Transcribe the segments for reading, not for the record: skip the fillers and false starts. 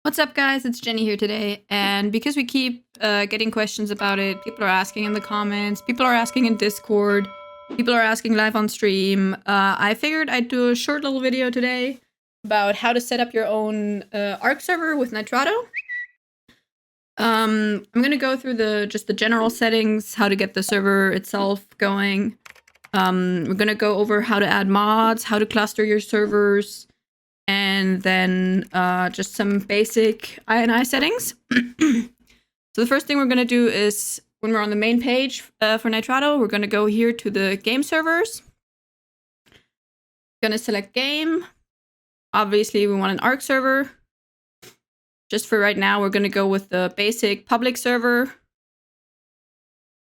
What's up, guys? It's Jenny here today, and because we keep getting questions about it, people are asking in the comments, people are asking in Discord, people are asking live on stream, I figured I'd do a short little video today about how to set up your own Ark server with Nitrado. I'm gonna go through just the general settings, how to get the server itself going. We're gonna go over how to add mods, how to cluster your servers, and then just some basic INI settings. So the first thing we're going to do is, when we're on the main page for Nitrado, we're going to go here to the game servers. Going to select game. Obviously, we want an Ark server. Just for right now, we're going to go with the basic public server.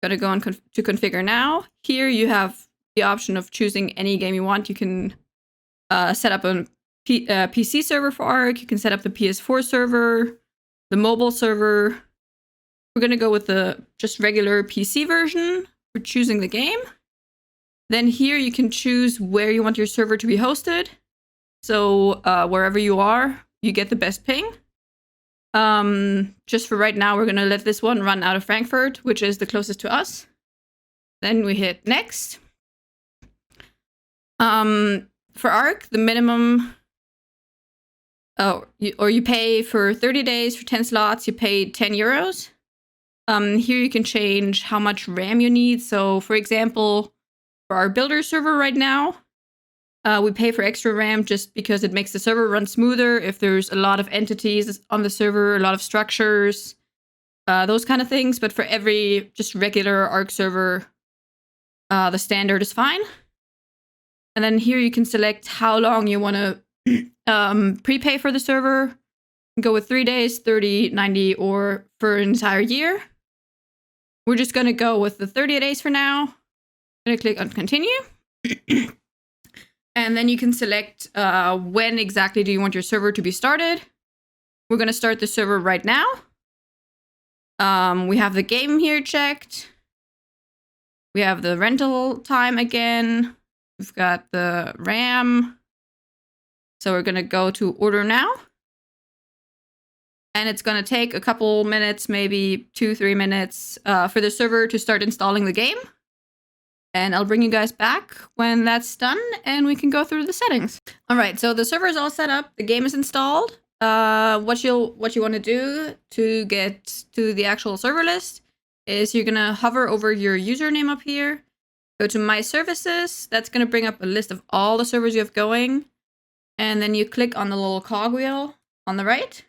Going to go on to configure now. Here you have the option of choosing any game you want. You can set up a PC server for Ark. You can set up the PS4 server, the mobile server. We're going to go with the just regular PC version for choosing the game. Then here you can choose where you want your server to be hosted. So wherever you are, you get the best ping. Just for right now, we're going to let this one run out of Frankfurt, which is the closest to us. Then we hit next. For Ark, the minimum... you pay for 30 days for 10 slots, you pay 10 euros. Here you can change how much RAM you need. So for example, for our builder server right now, we pay for extra RAM just because it makes the server run smoother if there's a lot of entities on the server, a lot of structures, those kind of things. But for every just regular Ark server, the standard is fine. And then here you can select how long you want to prepay for the server. Go with 3 days, 30, 90, or for an entire year. We're just going to go with the 30 days for now. I'm going to click on continue. And then you can select when exactly do you want your server to be started. We're going to start the server right now. We have the game here checked. We have the rental time again. We've got the RAM. So we're going to go to order now. And it's going to take a couple minutes, maybe 2-3 minutes for the server to start installing the game. And I'll bring you guys back when that's done and we can go through the settings. All right, so the server is all set up. The game is installed. What you want to do to get to the actual server list is you're going to hover over your username up here. Go to My Services. That's going to bring up a list of all the servers you have going. And then you click on the little cogwheel on the right,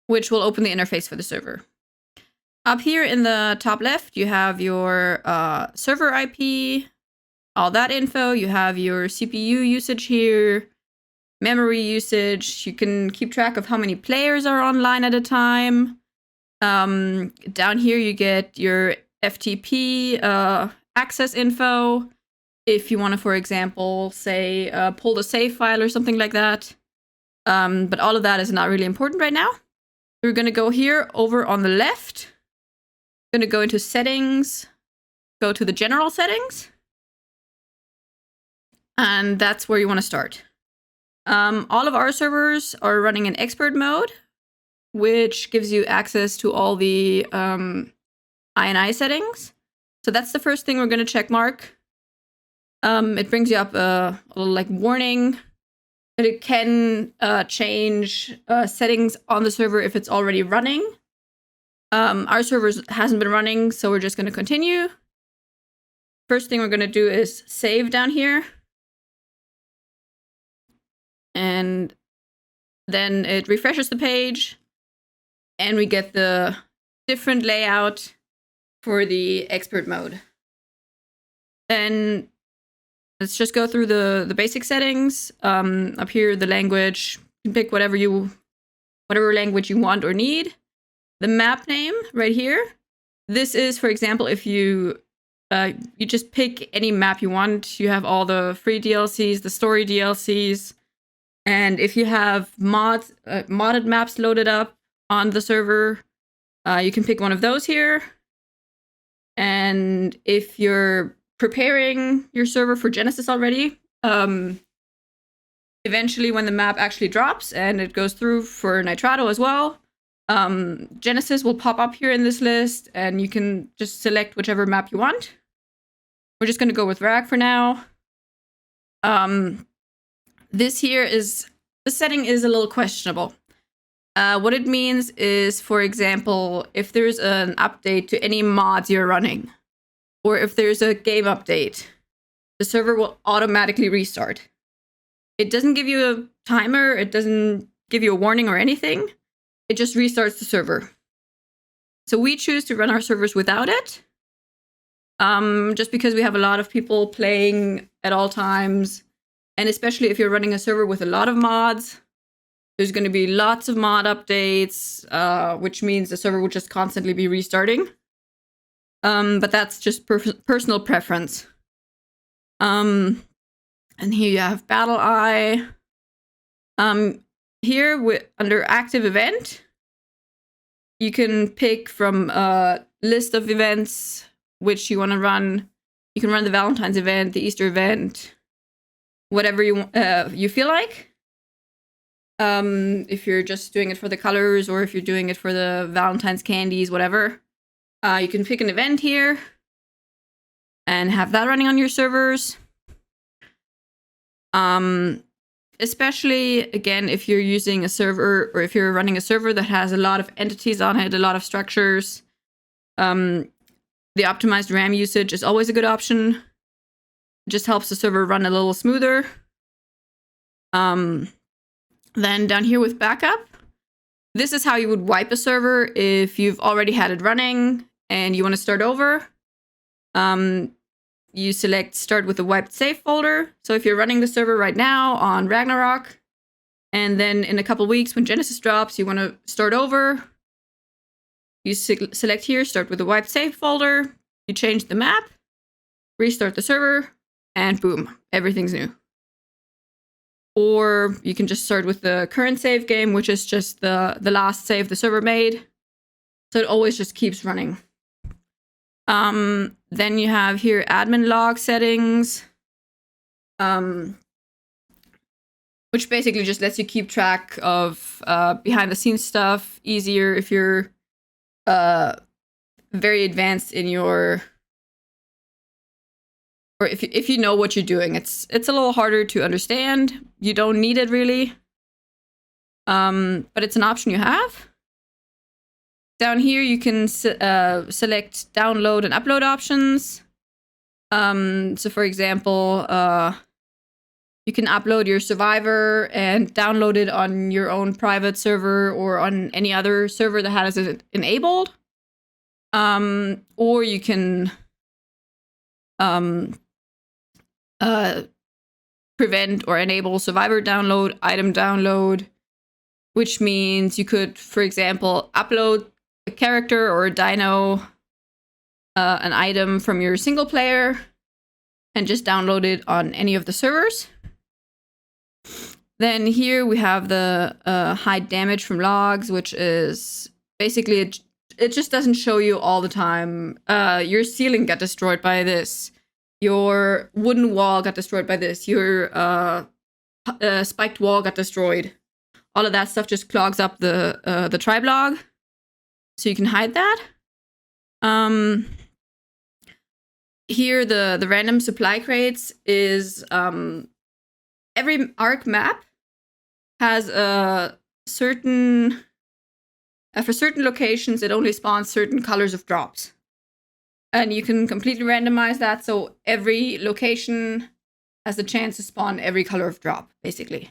which will open the interface for the server. Up here in the top left, you have your server IP, all that info. You have your CPU usage here, memory usage. You can keep track of how many players are online at a time. Down here, you get your FTP access info. If you want to, for example, say, pull the save file or something like that. But all of that is not really important right now. We're going to go here over on the left. Going to go into settings, go to the general settings. And that's where you want to start. All of our servers are running in expert mode, which gives you access to all the INI settings. So that's the first thing we're going to check mark. It brings you up a little like warning that it can change settings on the server if it's already running. Our server hasn't been running, so we're just going to continue. First thing we're going to do is save down here. And then it refreshes the page. And we get the different layout for the expert mode. Then let's just go through the basic settings. Up here, the language. You can pick whatever language you want or need. The map name right here. This is, for example, if you just pick any map you want. You have all the free DLCs, the story DLCs, and if you have modded maps loaded up on the server, you can pick one of those here. And if you're preparing your server for Genesis already, eventually when the map actually drops and it goes through for Nitrado as well, Genesis will pop up here in this list, and you can just select whichever map you want. We're just going to go with Rag for now. This setting is a little questionable. What it means is, for example, if there's an update to any mods you're running, or if there's a game update, the server will automatically restart. It doesn't give you a timer, it doesn't give you a warning or anything. It just restarts the server. So we choose to run our servers without it. Just because we have a lot of people playing at all times. And especially if you're running a server with a lot of mods, there's going to be lots of mod updates, which means the server will just constantly be restarting. But that's just personal preference. And here you have Battle Eye. Here, under Active Event, you can pick from a list of events which you want to run. You can run the Valentine's event, the Easter event, whatever you feel like. If you're just doing it for the colors, or if you're doing it for the Valentine's candies, whatever, you can pick an event here and have that running on your servers. Especially, again, if you're using a server, or if you're running a server that has a lot of entities on it, a lot of structures, the optimized RAM usage is always a good option. It just helps the server run a little smoother. Then down here with backup, this is how you would wipe a server if you've already had it running and you want to start over. You select start with the wiped save folder. So if you're running the server right now on Ragnarok, and then in a couple weeks when Genesis drops, you want to start over, you select here, start with the wiped save folder, you change the map, restart the server, and boom, everything's new. Or you can just start with the current save game, which is just the last save the server made. So it always just keeps running. Then you have here admin log settings, which basically just lets you keep track of behind the scenes stuff easier if you're very advanced in your, or if you know what you're doing. It's a little harder to understand. You don't need it really, but it's an option you have. Down here, you can select download and upload options. So for example, you can upload your survivor and download it on your own private server or on any other server that has it enabled. Or you can prevent or enable survivor download, item download, which means you could, for example, upload a character or a dino, an item from your single player, and just download it on any of the servers. Then here we have the hide damage from logs, which is basically it just doesn't show you all the time. Your ceiling got destroyed by this. Your wooden wall got destroyed by this. Your spiked wall got destroyed. All of that stuff just clogs up the tribe log. So you can hide that. Here, the random supply crates is every ARC map has a certain for certain locations it only spawns certain colors of drops, and you can completely randomize that so every location has the chance to spawn every color of drop, basically.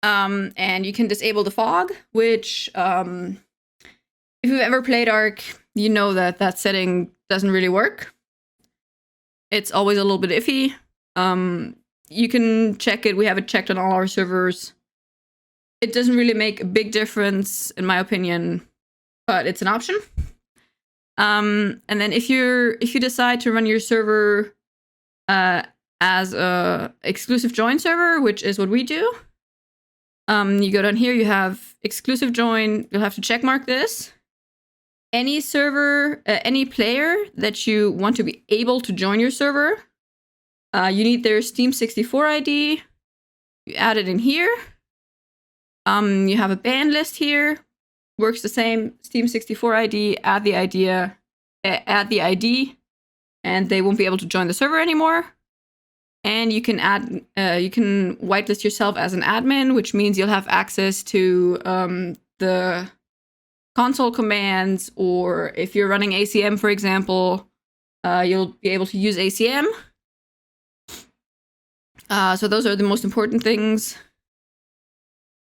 And you can disable the fog, which if you've ever played ARC, you know that setting doesn't really work. It's always a little bit iffy. You can check it. We have it checked on all our servers. It doesn't really make a big difference, in my opinion, but it's an option. And then if you decide to run your server as a exclusive join server, which is what we do, you go down here. You have exclusive join. You'll have to checkmark this. Any server, any player that you want to be able to join your server, you need their Steam 64 ID, You add it in here. You have a band list here. Works the same. Steam 64 ID. Add the ID, and they won't be able to join the server anymore. And you can you can whitelist yourself as an admin, which means you'll have access to the console commands, or if you're running ACM, for example, you'll be able to use ACM. So those are the most important things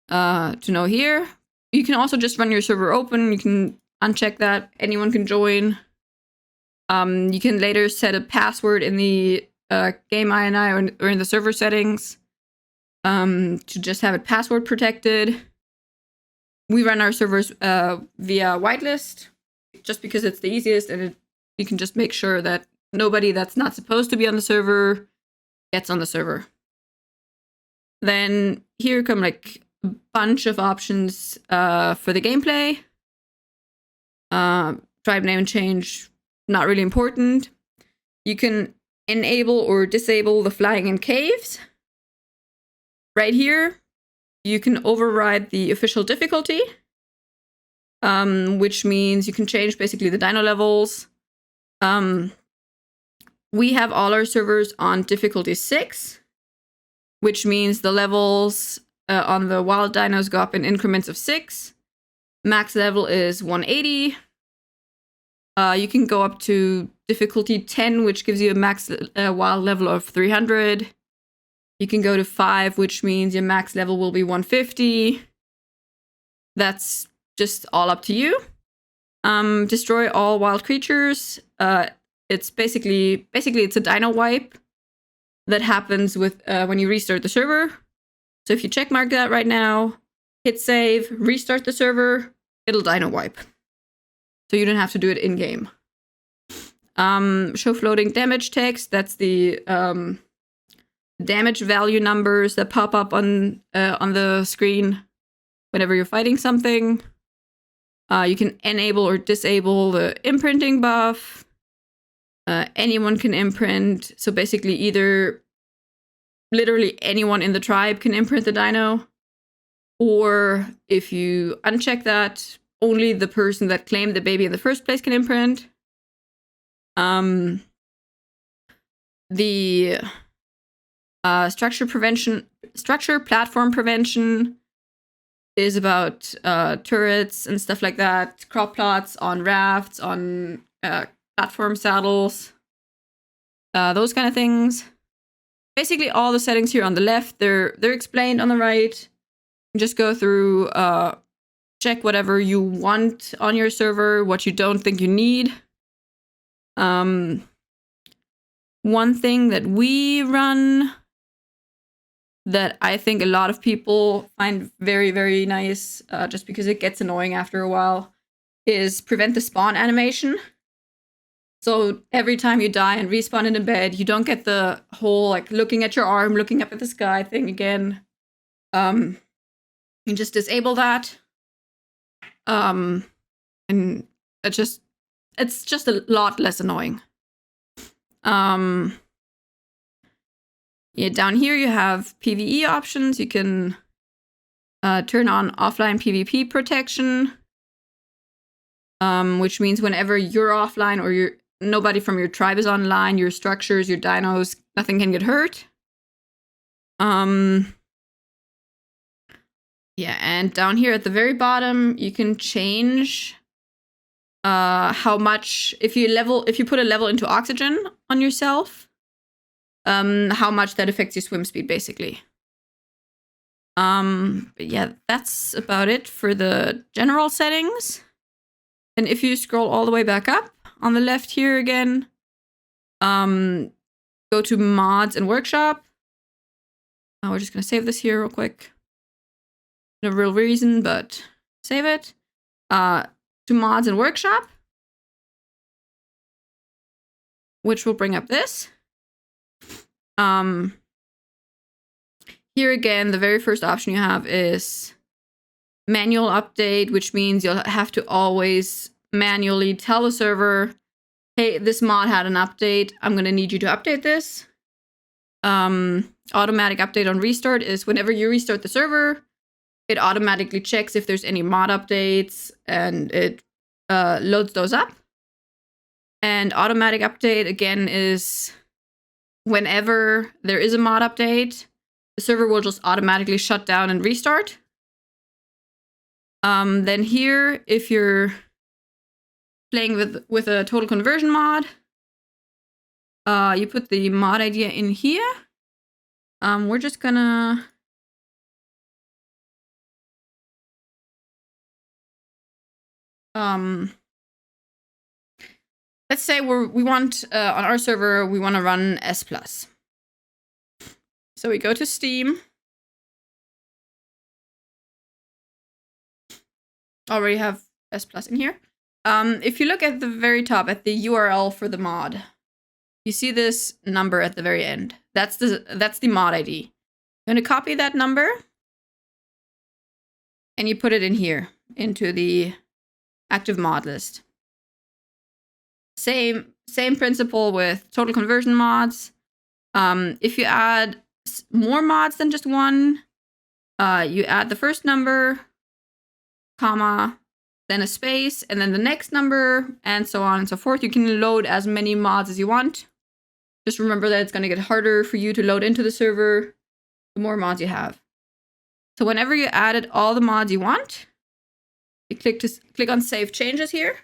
to know here. You can also just run your server open. You can uncheck that. Anyone can join. You can later set a password in the game INI or in the server settings to just have it password protected. We run our servers via whitelist just because it's the easiest, and you can just make sure that nobody that's not supposed to be on the server gets on the server. Then here come like a bunch of options for the gameplay. Tribe name change, not really important. You can enable or disable the flying in caves. Right here, you can override the official difficulty, which means you can change basically the dino levels. We have all our servers on difficulty 6, which means the levels on the wild dinos go up in increments of 6. Max level is 180. You can go up to difficulty 10, which gives you a max wild level of 300. You can go to 5, which means your max level will be 150. That's just all up to you. Destroy all wild creatures. It's basically it's a dino wipe that happens with when you restart the server. So if you checkmark that right now, hit save, restart the server, it'll dino wipe. So you don't have to do it in game. Show floating damage text. That's the damage value numbers that pop up on the screen whenever you're fighting something. You can enable or disable the imprinting buff. Anyone can imprint. So basically either literally anyone in the tribe can imprint the dino, or if you uncheck that, only the person that claimed the baby in the first place can imprint. The structure platform prevention is about turrets and stuff like that, crop plots on rafts, on platform saddles, those kind of things. Basically, all the settings here on the left, they're explained on the right. Just go through, check whatever you want on your server, what you don't think you need. One thing that we run that I think a lot of people find very, very nice, just because it gets annoying after a while, is prevent the spawn animation. So every time you die and respawn in a bed, you don't get the whole like looking at your arm, looking up at the sky thing again. You just disable that. And it's just a lot less annoying. Yeah, down here you have PvE options. You can turn on offline PvP protection, which means whenever you're offline or nobody from your tribe is online, your structures, your dinos, nothing can get hurt. Yeah, and down here at the very bottom, you can change how much, if you put a level into oxygen on yourself, how much that affects your swim speed, basically. But yeah, that's about it for the general settings. And if you scroll all the way back up on the left here again, go to mods and workshop. We're just gonna save this here real quick. No real reason, but save it. To mods and workshop, which will bring up this. Here again, the very first option you have is manual update, which means you'll have to always manually tell the server, hey, this mod had an update. I'm going to need you to update this. Automatic update on restart is whenever you restart the server, it automatically checks if there's any mod updates and it loads those up. And automatic update, again, is whenever there is a mod update, the server will just automatically shut down and restart. Then here, if you're playing with a total conversion mod, you put the mod ID in here. We're just gonna let's say we want on our server we want to run S+. So we go to Steam. Already have S+ in here. If you look at the very top at the URL for the mod, you see this number at the very end. That's the mod ID. You're gonna copy that number and you put it in here into the active mod list. Same principle with total conversion mods. If you add more mods than just one, you add the first number, comma, then a space, and then the next number, and so on and so forth. You can load as many mods as you want. Just remember that it's going to get harder for you to load into the server the more mods you have. So whenever you added all the mods you want, you click on Save Changes here.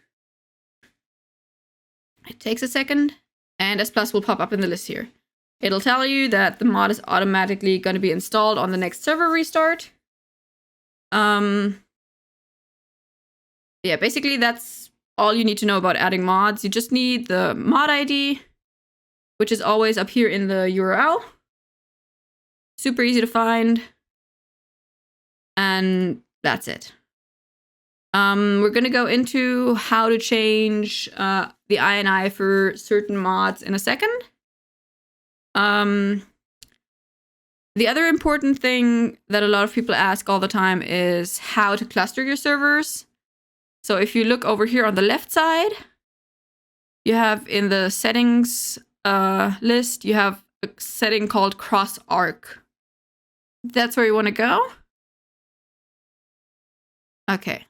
It takes a second, and S+ will pop up in the list here. It'll tell you that the mod is automatically going to be installed on the next server restart. Yeah, basically that's all you need to know about adding mods. You just need the mod ID, which is always up here in the URL. Super easy to find. And that's it. We're going to go into how to change the INI for certain mods in a second. The other important thing that a lot of people ask all the time is how to cluster your servers. So if you look over here on the left side, you have in the settings list, you have a setting called cross arc. That's where you want to go. Okay.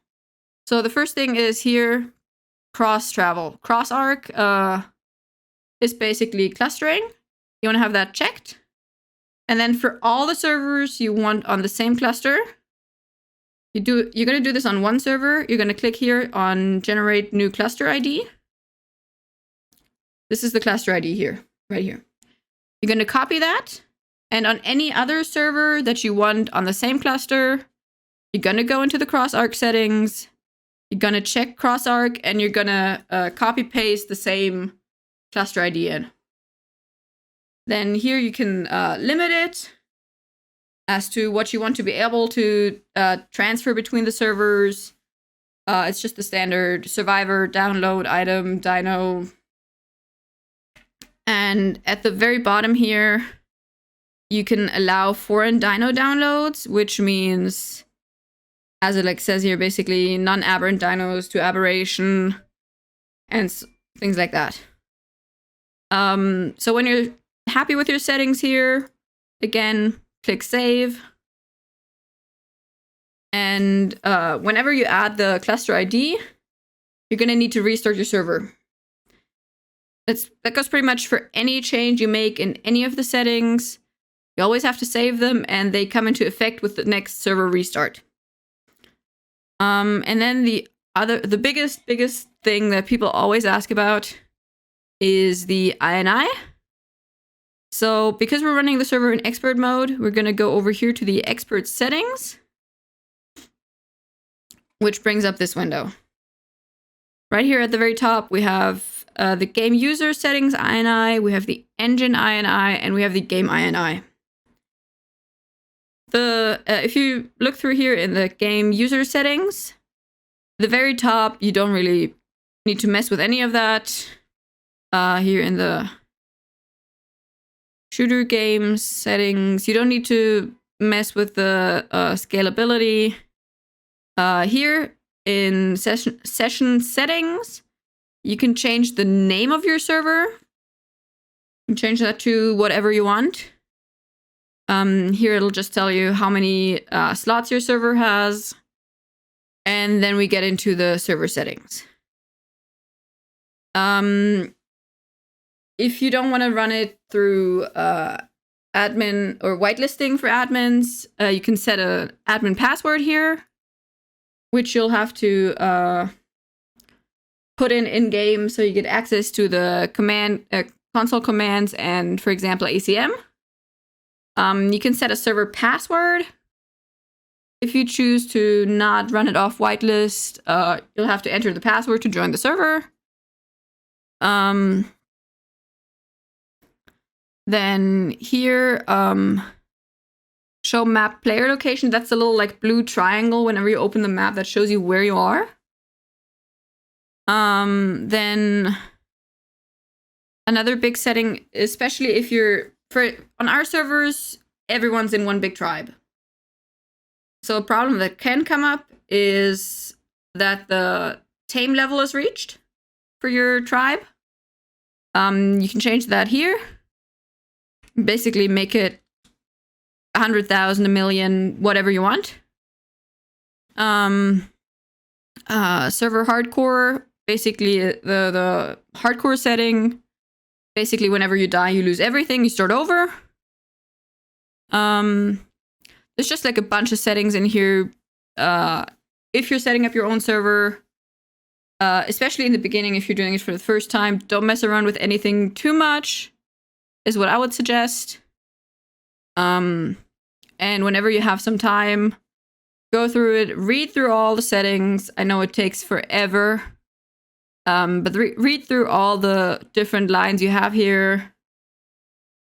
So the first thing is here, cross travel. Cross arc is basically clustering. You want to have that checked. And then for all the servers you want on the same cluster, you're going to do this on one server. You're going to click here on Generate New Cluster ID. This is the cluster ID here, right here. You're going to copy that. And on any other server that you want on the same cluster, you're going to go into the cross arc settings. You're going to check cross arc, and you're going to copy paste the same cluster ID in. Then here you can limit it as to what you want to be able to transfer between the servers. It's just the standard survivor, download, item, Dino. And at the very bottom here, you can allow foreign Dino downloads, which means, as it says here, basically non-aberrant dinos to aberration and things like that. So when you're happy with your settings here, again, click Save. And whenever you add the cluster ID, you're going to need to restart your server. That goes pretty much for any change you make in any of the settings. You always have to save them, and they come into effect with the next server restart. And then the biggest thing that people always ask about is the INI. So because we're running the server in expert mode, we're going to go over here to the expert settings, which brings up this window. Right here at the very top, we have the game user settings INI, we have the engine INI, and we have the game INI. If you look through here in the game user settings, the very top, you don't really need to mess with any of that. Here in the shooter games settings, you don't need to mess with the scalability. Here in session settings, you can change the name of your server. You can change that to whatever you want. Here it'll just tell you how many slots your server has. And then we get into the server settings. If you don't want to run it through admin or whitelisting for admins, you can set an admin password here, which you'll have to put in game so you get access to the command console commands and, for example, ACM. You can set a server password. If you choose to not run it off whitelist, you'll have to enter the password to join the server. Then here, show map player location. That's a little like blue triangle whenever you open the map that shows you where you are. Then another big setting, especially if you're on our servers, everyone's in one big tribe. So a problem that can come up is that the tame level is reached for your tribe. You can change that here. Basically make it 100,000, 1 million, whatever you want. Server hardcore, basically the hardcore setting. Basically, whenever you die, you lose everything. You start over. There's just like a bunch of settings in here. If you're setting up your own server, especially in the beginning, if you're doing it for the first time, don't mess around with anything too much, is what I would suggest. And whenever you have some time, go through it, read through all the settings. I know it takes forever. But read through all the different lines you have here.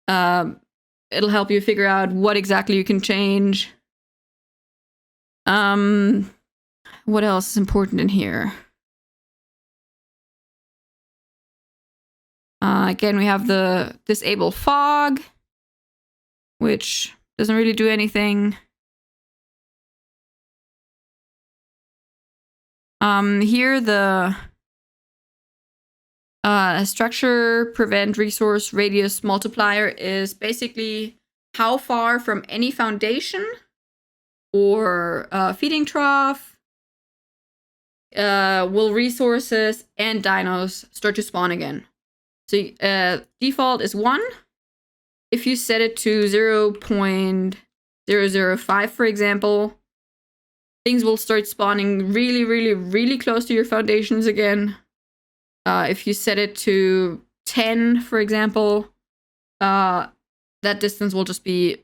It'll help you figure out what exactly you can change. What else is important in here? Again, we have the disable fog, which doesn't really do anything. Here the structure, prevent, resource, radius, multiplier is basically how far from any foundation or feeding trough will resources and dinos start to spawn again. So default is 1. If you set it to 0.005, for example, things will start spawning really, really, really close to your foundations again. If you set it to 10, for example, that distance will just be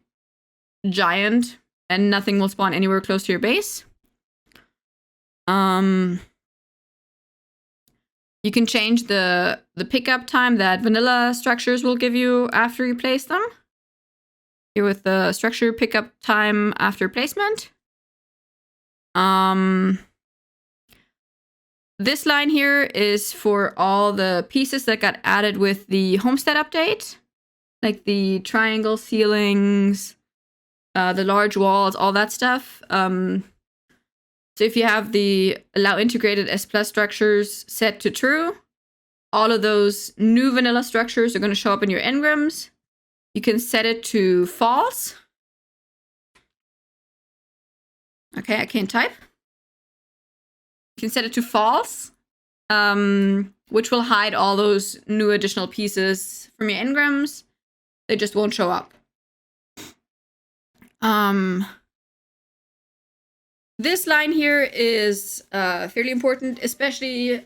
giant and nothing will spawn anywhere close to your base. You can change the pickup time that vanilla structures will give you after you place them. Here with the structure pickup time after placement. This line here is for all the pieces that got added with the homestead update, like the triangle ceilings, the large walls, all that stuff. So if you have the allow integrated S+ structures set to true, all of those new vanilla structures are going to show up in your engrams. You can set it to false. Okay, I can't type. You can set it to false, which will hide all those new additional pieces from your engrams. They just won't show up. This line here is fairly important, especially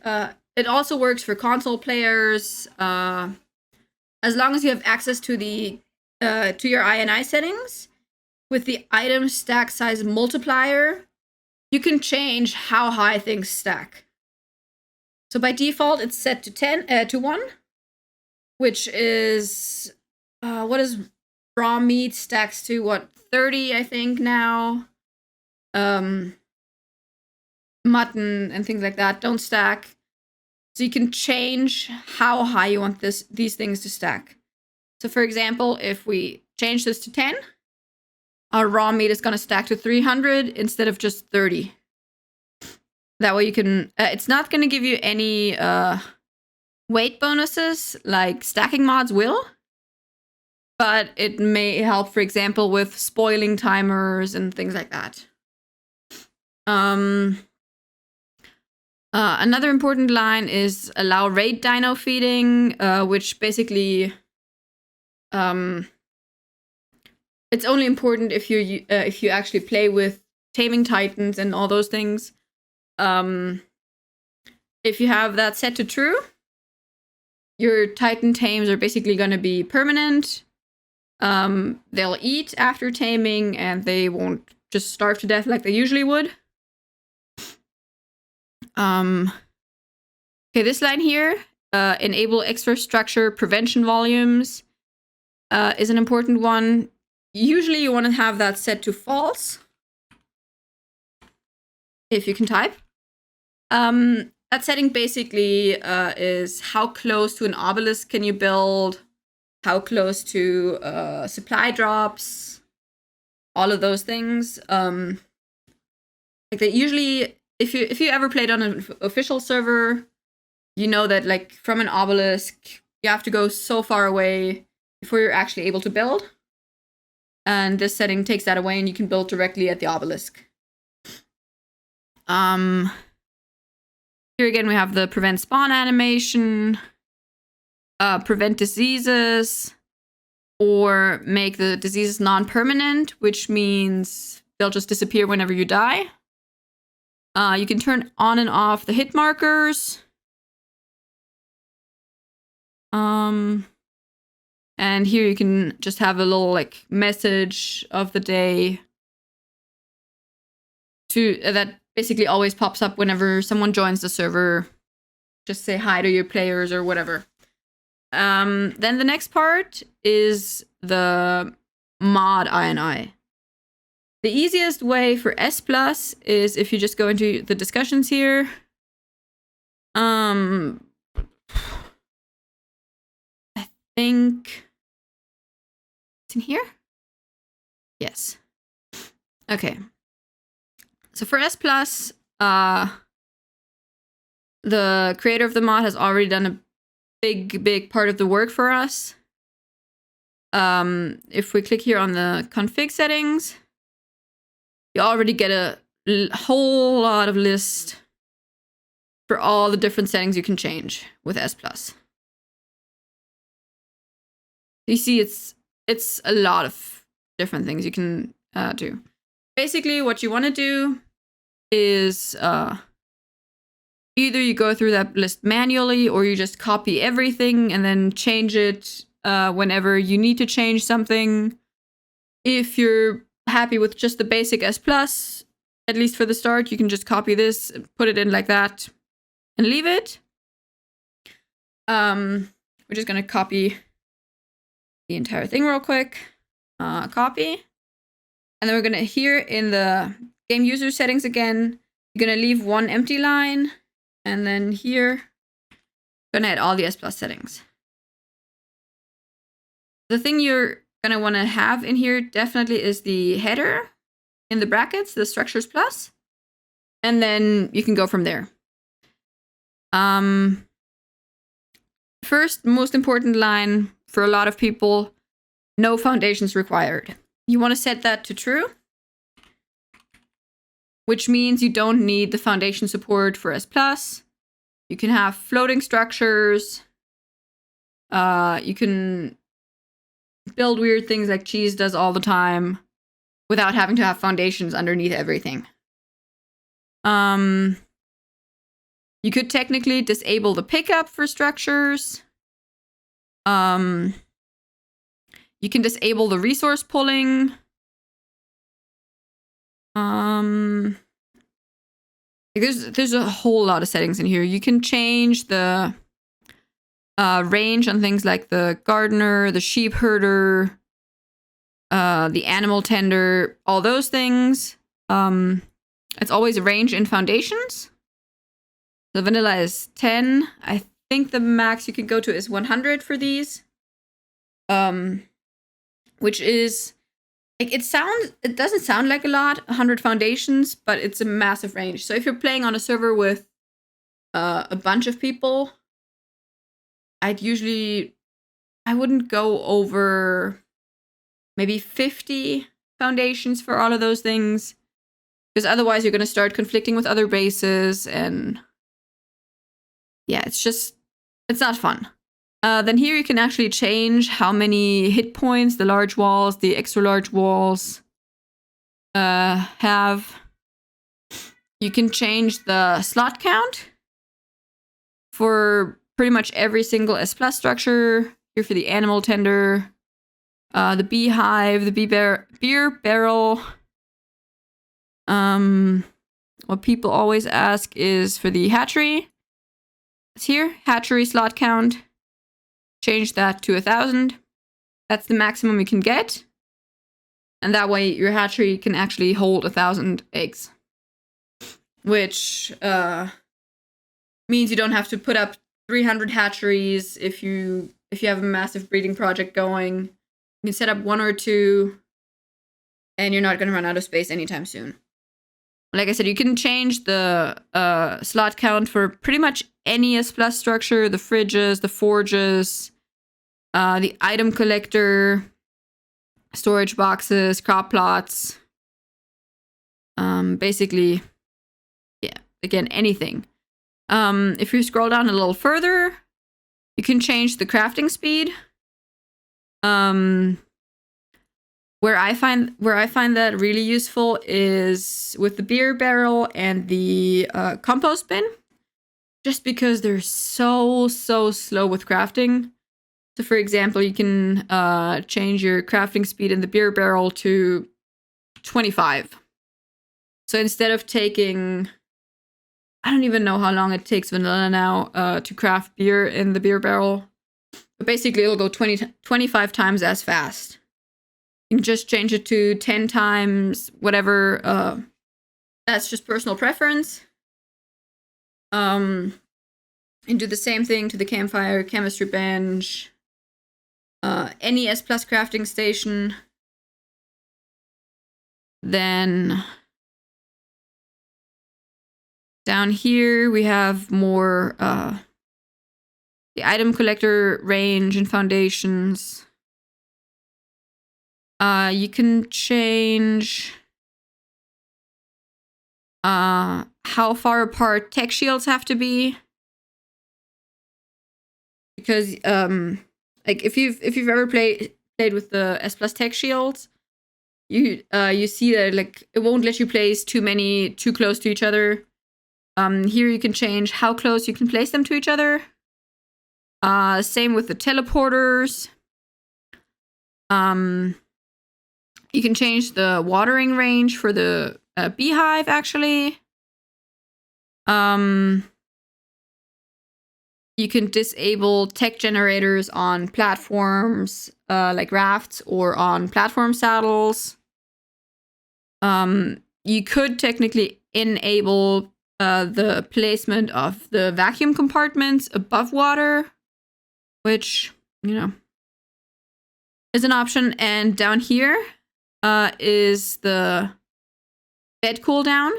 it also works for console players. As long as you have access to the to your INI settings, with the item stack size multiplier, you can change how high things stack. So by default, it's set to 1, which is what is raw meat stacks to what, 30, I think now. Mutton and things like that don't stack. So you can change how high you want these things to stack. So for example, if we change this to 10, our raw meat is going to stack to 300 instead of just 30. That way you can, it's not going to give you any weight bonuses like stacking mods will, but it may help, for example, with spoiling timers and things like that. Another important line is allow raid dino feeding, which basically it's only important if you actually play with taming titans and all those things. If you have that set to true, your titan tames are basically going to be permanent. They'll eat after taming, and they won't just starve to death like they usually would. Okay, this line here, enable extra structure prevention volumes, is an important one. Usually you want to have that set to false, if you can type. That setting basically is how close to an obelisk can you build, how close to supply drops, all of those things. Like that usually, if you ever played on an official server, you know that like from an obelisk, you have to go so far away before you're actually able to build. And this setting takes that away, and you can build directly at the obelisk. Here again, we have the prevent spawn animation, prevent diseases, or make the diseases non-permanent, which means they'll just disappear whenever you die. You can turn on and off the hit markers. And here you can just have a little like message of the day that basically always pops up whenever someone joins the server. Just say hi to your players or whatever. Then the next part is the mod INI. The easiest way for S+ is if you just go into the discussions here. I think it's in here. Yes. Okay. So for S+, the creator of the mod has already done a big part of the work for us. If we click here on the config settings, you already get a whole lot of list for all the different settings you can change with S+. You see, it's a lot of different things you can do. Basically, what you want to do is either you go through that list manually, or you just copy everything and then change it whenever you need to change something. If you're happy with just the basic S+, at least for the start, you can just copy this, put it in like that, and leave it. We're just going to copy the entire thing real quick. Copy. And then we're going to, here in the game user settings again, you're going to leave one empty line. And then here, going to add all the S+ settings. The thing you're going to want to have in here definitely is the header in the brackets, the structures plus. And then you can go from there. First, most important line for a lot of people, no foundations required. You want to set that to true, which means you don't need the foundation support for S+. You can have floating structures. You can build weird things like Cheese does all the time without having to have foundations underneath everything. You could technically disable the pickup for structures. You can disable the resource pulling. There's a whole lot of settings in here. You can change the range on things like the gardener, the sheep herder, the animal tender, all those things. It's always a range in foundations. The vanilla is 10. I think the max you can go to is 100 for these. Which is like it doesn't sound like a lot, 100 foundations, but it's a massive range. So if you're playing on a server with a bunch of people, I wouldn't go over maybe 50 foundations for all of those things. Because otherwise you're going to start conflicting with other bases, and yeah, it's not fun. Then here you can actually change how many hit points the large walls, the extra large walls have. You can change the slot count for pretty much every single S+ structure. Here for the animal tender, the beehive, the beer barrel. What people always ask is for the hatchery. It's here, hatchery slot count. Change that to 1,000. That's the maximum you can get. And that way your hatchery can actually hold 1,000 eggs. Which means you don't have to put up 300 hatcheries if you have a massive breeding project going. You can set up 1 or 2, and you're not going to run out of space anytime soon. Like I said, you can change the slot count for pretty much any S+ structure, the fridges, the forges, the item collector, storage boxes, crop plots. Basically, yeah, again, anything. If you scroll down a little further, you can change the crafting speed. Where I find that really useful is with the beer barrel and the compost bin, just because they're so slow with crafting. So for example, you can change your crafting speed in the beer barrel to 25. So instead of taking, I don't even know how long it takes vanilla now to craft beer in the beer barrel, but basically it'll go 25 times as fast. You can just change it to 10 times, whatever. That's just personal preference. And do the same thing to the campfire, chemistry bench, any S+ crafting station. Then down here we have more the item collector range and foundations. You can change how far apart tech shields have to be, because like if you've ever played with the S+ tech shields, you see that like it won't let you place too close to each other. Here you can change how close you can place them to each other. Same with the teleporters. You can change the watering range for the beehive, actually. You can disable tech generators on platforms like rafts or on platform saddles. You could technically enable the placement of the vacuum compartments above water, which, you know, is an option. And down here is the bed cooldown.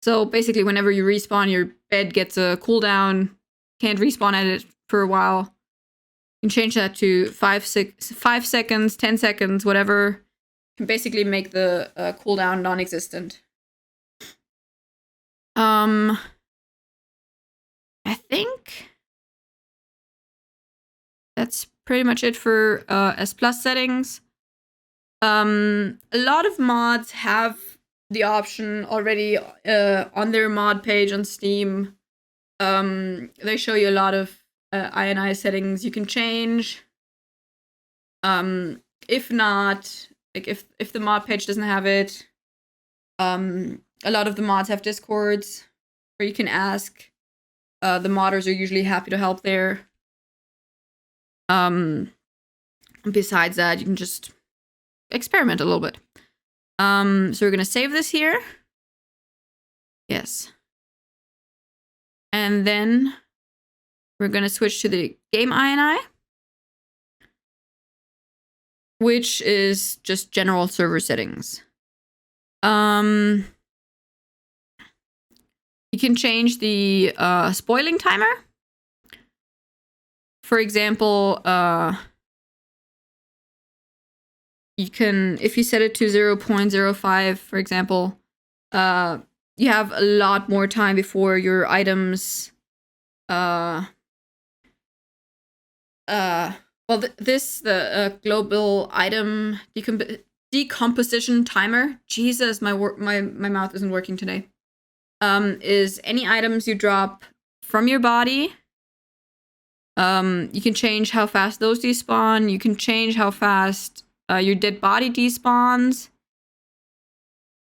So basically, whenever you respawn, your bed gets a cooldown. Can't respawn at it for a while. You can change that to 5 seconds, 10 seconds, whatever. You can basically make the cooldown non-existent. I think that's pretty much it for S+ settings. A lot of mods have the option already on their mod page on Steam. They show you a lot of INI settings you can change. If not, like if the mod page doesn't have it, a lot of the mods have Discords where you can ask. The modders are usually happy to help there. Besides that, you can just experiment a little bit. So we're gonna save this here. Yes. And then we're gonna switch to the game INI, which is just general server settings. You can change the spoiling timer. For example, you can, if you set it to 0.05, for example, you have a lot more time before your items, well, the global item decomposition timer. Jesus, my mouth isn't working today. Is any items you drop from your body. You can change how fast those despawn. You can change how fast your dead body despawns.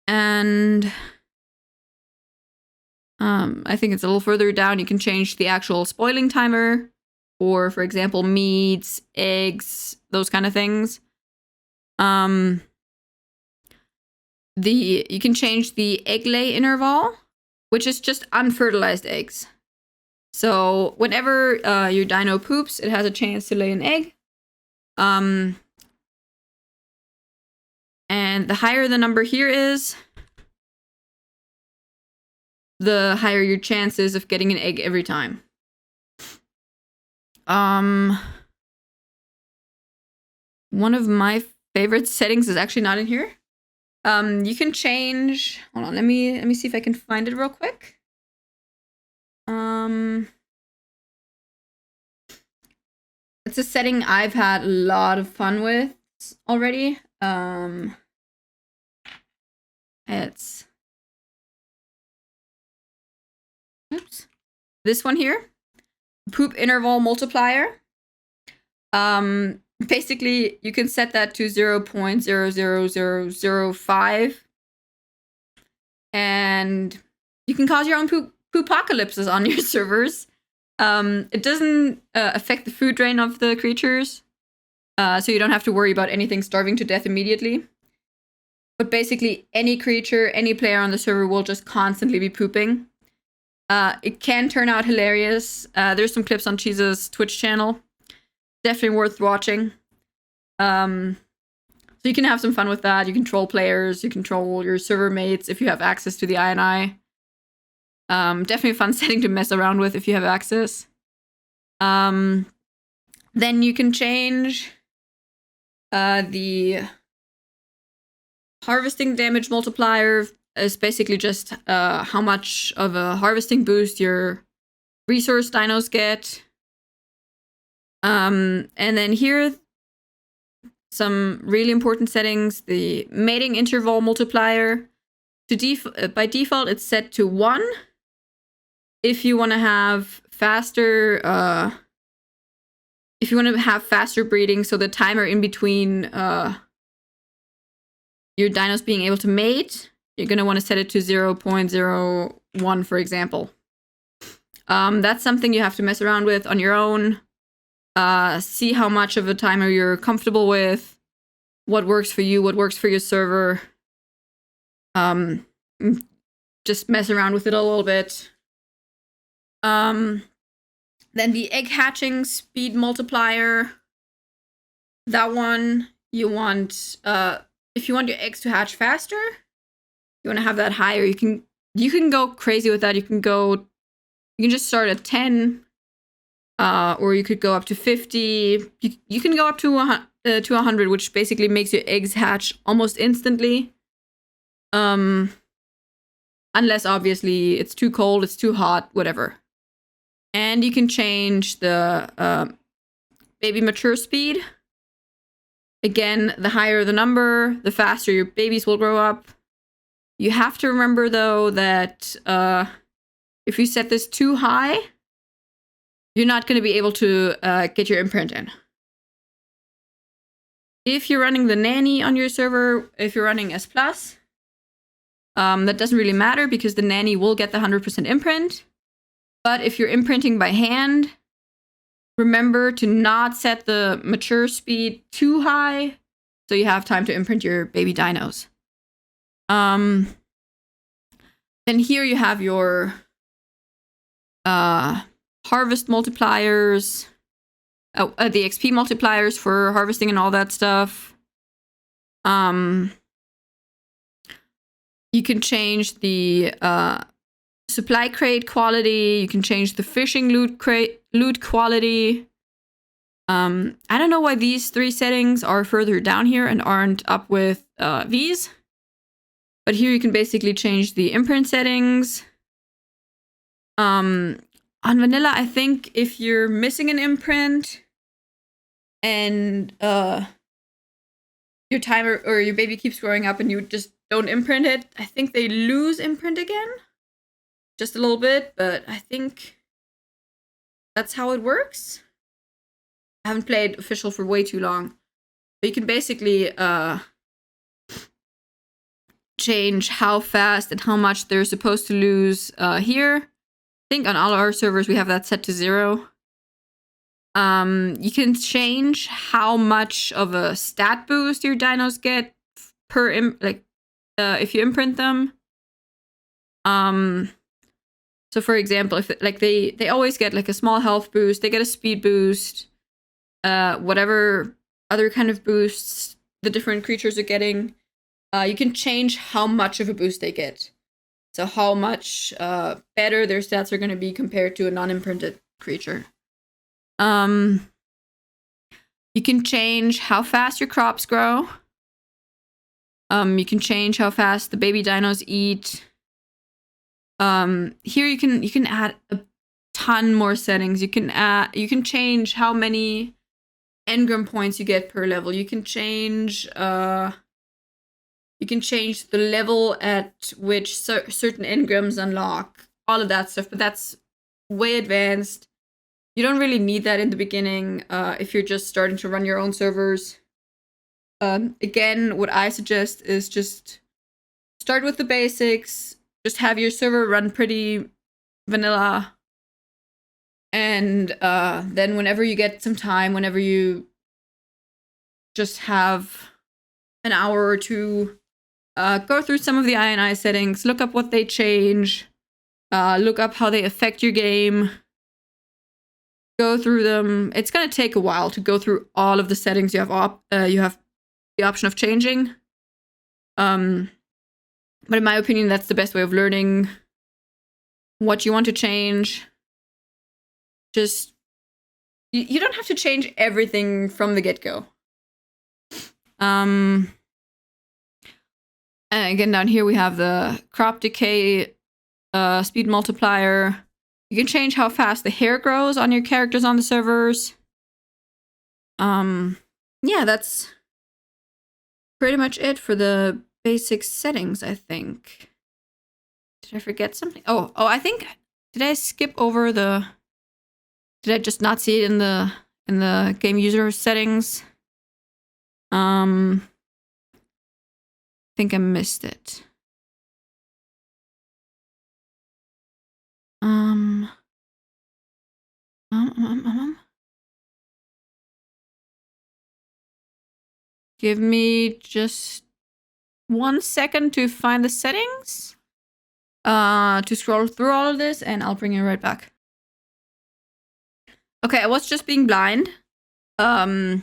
And I think it's a little further down. You can change the actual spoiling timer. Or, for example, meats, eggs, those kind of things. You can change the egg lay interval, which is just unfertilized eggs. So whenever your dino poops, it has a chance to lay an egg. And the higher the number here is, the higher your chances of getting an egg every time. One of my favorite settings is actually not in here. You can change. Hold on, let me see if I can find it real quick. It's a setting I've had a lot of fun with already. It's this one here. Poop interval multiplier. Basically, you can set that to 0.00005. And you can cause your own poopocalypses on your servers. It doesn't affect the food drain of the creatures. So you don't have to worry about anything starving to death immediately. But basically, any creature, any player on the server will just constantly be pooping. It can turn out hilarious. There's some clips on Cheese's Twitch channel. Definitely worth watching. So you can have some fun with that. You can troll players. You can troll your server mates if you have access to the INI. Definitely a fun setting to mess around with if you have access. Then you can change the harvesting damage multiplier. Is basically just how much of a harvesting boost your resource dinos get. And then here, some really important settings. The mating interval multiplier. By default, it's set to 1. If you want to have faster, breeding, so the timer in between your dinos being able to mate, you're going to want to set it to 0.01, for example. That's something you have to mess around with on your own. See how much of a timer you're comfortable with. What works for you, what works for your server. Just mess around with it a little bit. Then the egg hatching speed multiplier. That one, you want, if you want your eggs to hatch faster, you want to have that higher. You can go crazy with that. You can just start at 10, or you could go up to 50. You can go up to 100, which basically makes your eggs hatch almost instantly. Unless obviously it's too cold, it's too hot, whatever. And you can change the baby mature speed. Again, the higher the number, the faster your babies will grow up. You have to remember, though, that if you set this too high, you're not going to be able to get your imprint in. If you're running the nanny on your server, if you're running S+, that doesn't really matter because the nanny will get the 100% imprint. But if you're imprinting by hand, remember to not set the mature speed too high so you have time to imprint your baby dinos. Then here you have your harvest multipliers, the XP multipliers for harvesting and all that stuff. You can change the supply crate quality. You can change the fishing loot quality. I don't know why these 3 settings are further down here and aren't up with these. But here you can basically change the imprint settings. On vanilla, I think if you're missing an imprint and your timer or your baby keeps growing up and you just don't imprint it, I think they lose imprint again. Just a little bit, but I think that's how it works. I haven't played official for way too long. But you can basically change how fast and how much they're supposed to lose here. I think on all our servers we have that set to 0. You can change how much of a stat boost your dinos get per if you imprint them. So for example, if they always get like a small health boost, they get a speed boost, whatever other kind of boosts the different creatures are getting. You can change how much of a boost they get. So how much better their stats are going to be compared to a non-imprinted creature. You can change how fast your crops grow. You can change how fast the baby dinos eat. Here you can add a ton more settings. You can change how many engram points you get per level. You can change the level at which certain engrams unlock, all of that stuff, but that's way advanced. You don't really need that in the beginning if you're just starting to run your own servers. Again, what I suggest is just start with the basics, just have your server run pretty vanilla, and then whenever you get some time, whenever you just have an hour or two, go through some of the INI settings, look up what they change, look up how they affect your game, go through them. It's going to take a while to go through all of the settings you have the option of changing. But in my opinion, that's the best way of learning what you want to change. Just, you don't have to change everything from the get-go. And again, down here we have the crop decay speed multiplier. You can change how fast the hair grows on your characters on the servers. Yeah, that's pretty much it for the basic settings, I think. Did I forget something? Oh, I think, did I skip over the, did I just not see it in the game user settings? I think I missed it. Give me just 1 second to find the settings, to scroll through all of this, and I'll bring you right back. Okay, I was just being blind. I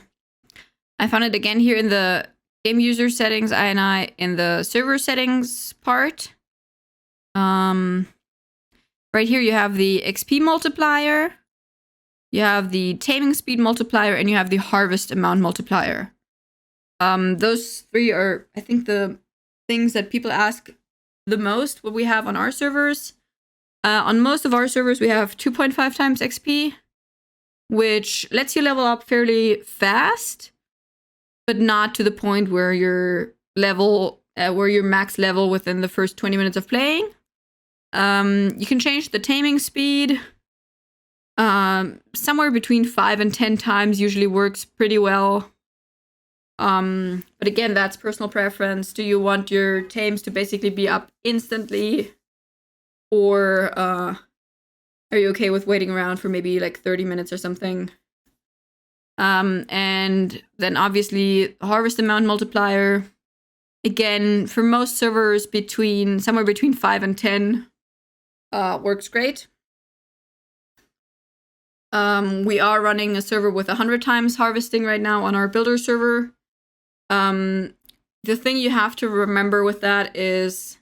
found it again here in the game user settings, INI, in the server settings part. Right here you have the XP multiplier, you have the taming speed multiplier, and you have the harvest amount multiplier. Those 3 are, I think, the things that people ask the most, what we have on our servers. On most of our servers, we have 2.5 times XP, which lets you level up fairly fast, but not to the point where you're max level within the first 20 minutes of playing. You can change the taming speed. Somewhere between 5 and 10 times usually works pretty well. But again, that's personal preference. Do you want your tames to basically be up instantly? Or are you okay with waiting around for maybe like 30 minutes or something? And then obviously harvest amount multiplier. Again, for most servers, somewhere between 5 and 10 works great. We are running a server with 100 times harvesting right now on our builder server. The thing you have to remember with that is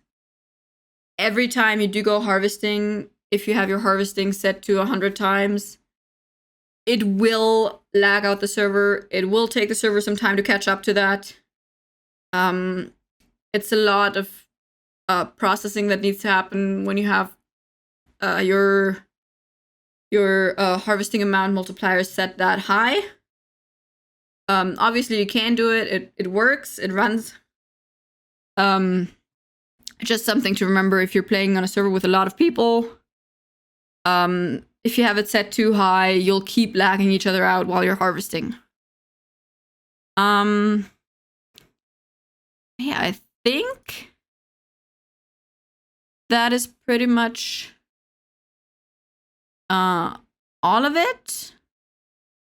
every time you do go harvesting, if you have your harvesting set to 100 times, it will lag out the server. It will take the server some time to catch up to that. It's a lot of processing that needs to happen when you have your harvesting amount multiplier set that high. Obviously you can do it. It works. It runs. Just something to remember if you're playing on a server with a lot of people. If you have it set too high, you'll keep lagging each other out while you're harvesting. Yeah, I think that is pretty much all of it.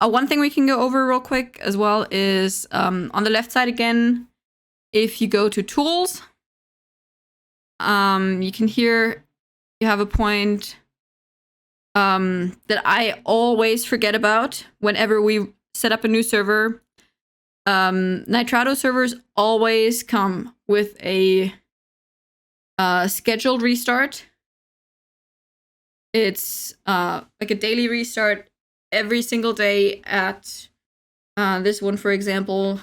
One thing we can go over real quick as well is on the left side again, if you go to tools, you can hear you have a point that I always forget about whenever we set up a new server. Nitrado servers always come with a scheduled restart. It's like a daily restart every single day at this one, for example,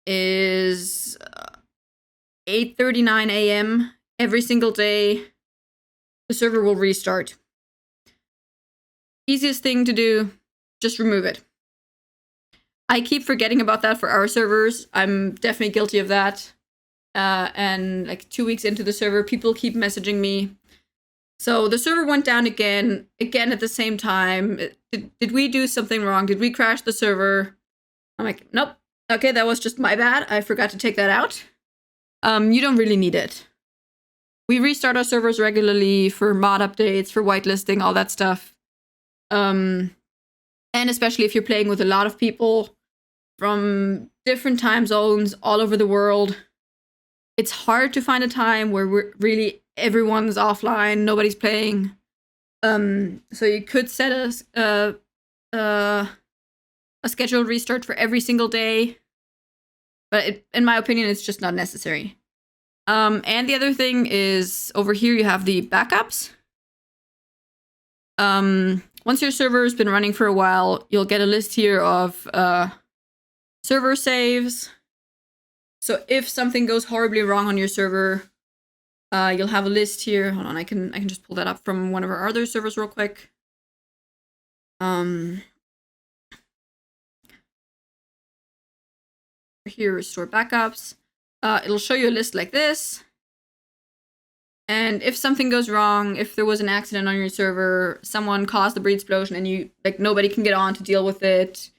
is 8:39 a.m. every single day. The server will restart. Easiest thing to do, just remove it. I keep forgetting about that for our servers. I'm definitely guilty of that. And like 2 weeks into the server, people keep messaging me. So the server went down again at the same time. Did we do something wrong? Did we crash the server? I'm like, nope. Okay, that was just my bad. I forgot to take that out. You don't really need it. We restart our servers regularly for mod updates, for whitelisting, all that stuff. And especially if you're playing with a lot of people from different time zones all over the world. It's hard to find a time where everyone's offline, nobody's playing. So you could set a scheduled restart for every single day, but in my opinion, it's just not necessary. And the other thing is over here you have the backups. Once your server has been running for a while, you'll get a list here of server saves. So if something goes horribly wrong on your server, you'll have a list here. Hold on, I can just pull that up from one of our other servers real quick. Here, restore backups. It'll show you a list like this. And if something goes wrong, if there was an accident on your server, someone caused the breed explosion and nobody can get on to deal with it,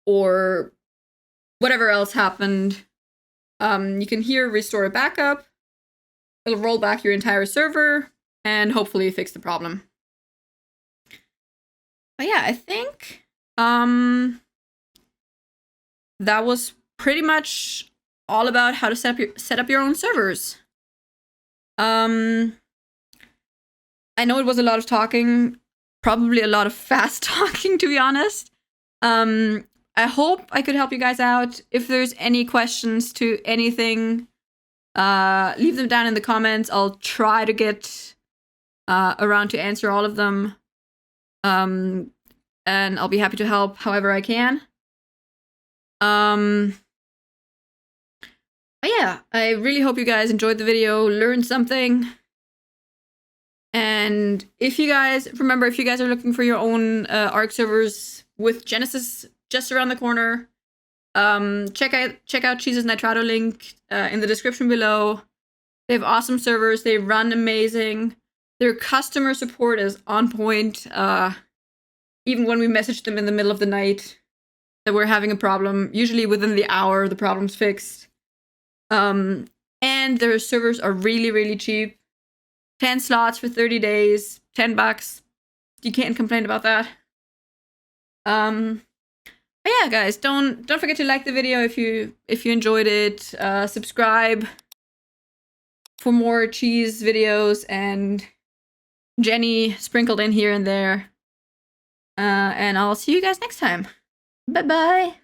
or whatever else happened, you can here restore a backup. It'll roll back your entire server and hopefully fix the problem. But yeah, I think that was pretty much all about how to set up your own servers. I know it was a lot of talking, probably a lot of fast talking, to be honest. I hope I could help you guys out. If there's any questions to anything, leave them down in the comments. I'll try to get around to answer all of them. And I'll be happy to help however I can. But yeah, I really hope you guys enjoyed the video, learned something. And if you guys are looking for your own ARK servers with Genesis just around the corner, check out Cheese's Nitrado link in the description below. They have awesome servers. They run amazing. Their customer support is on point. Even when we message them in the middle of the night that we're having a problem, usually within the hour the problem's fixed. And their servers are really, really cheap. 10 slots for 30 days, $10. You can't complain about that. But yeah, guys, don't forget to like the video if you enjoyed it. Subscribe for more cheese videos and Jenny sprinkled in here and there. And I'll see you guys next time. Bye-bye.